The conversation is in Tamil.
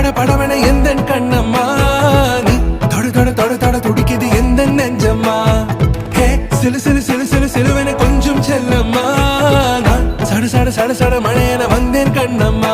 பட படவென எந்தன் கண்ணம்மா நீ தொட தொட தொட தொட துடிக்குது எந்தன் நெஞ்சம்மா ஹே சிலு சிலு சிலு சிலு சிலுவென கொஞ்சம் செல்லம்மா நான் சட சட சட சட மழையென வந்தேன் கண்ணம்மா